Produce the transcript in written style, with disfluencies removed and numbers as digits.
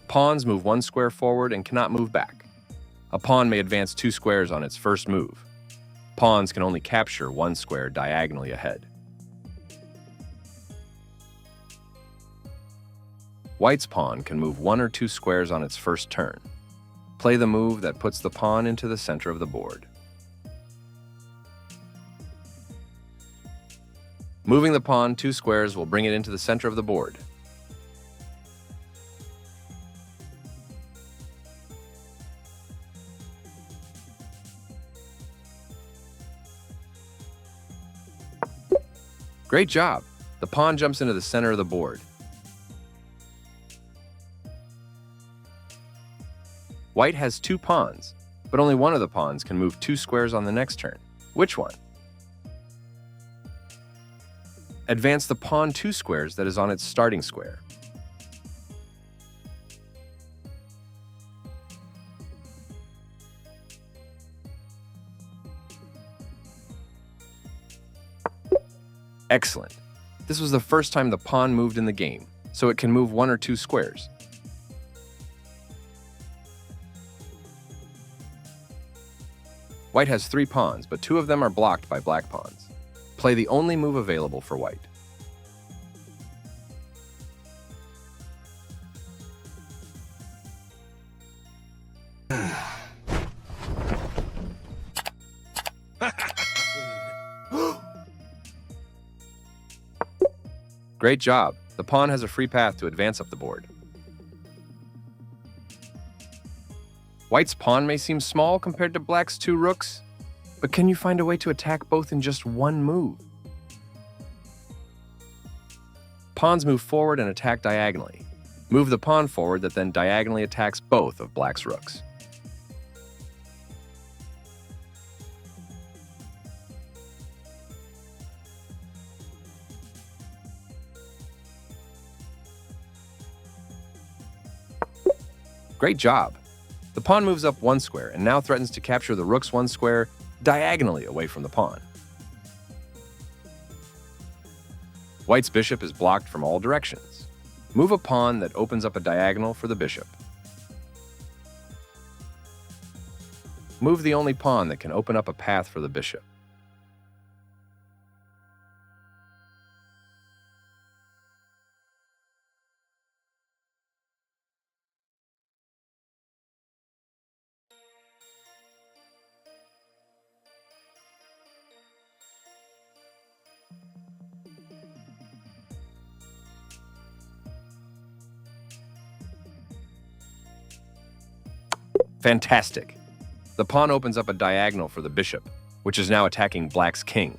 Pawns move 1 square forward and cannot move back. A pawn may advance 2 squares on its first move. Pawns can only capture 1 square diagonally ahead. White's pawn can move 1 or 2 squares on its first turn. Play the move that puts the pawn into the center of the board. Moving the pawn 2 squares will bring it into the center of the board. Great job! The pawn jumps into the center of the board. White has 2 pawns, but only one of the pawns can move 2 squares on the next turn. Which one? Advance the pawn 2 squares that is on its starting square. Excellent. This was the first time the pawn moved in the game, so it can move 1 or 2 squares. White has 3 pawns, but 2 of them are blocked by black pawns. Play the only move available for white. Great job! The pawn has a free path to advance up the board. White's pawn may seem small compared to black's 2 rooks, but can you find a way to attack both in just one move? Pawns move forward and attack diagonally. Move the pawn forward that then diagonally attacks both of black's rooks. Great job! The pawn moves up 1 square and now threatens to capture the rook's 1 square diagonally away from the pawn. White's bishop is blocked from all directions. Move a pawn that opens up a diagonal for the bishop. Move the only pawn that can open up a path for the bishop. Fantastic! The pawn opens up a diagonal for the bishop, which is now attacking black's king.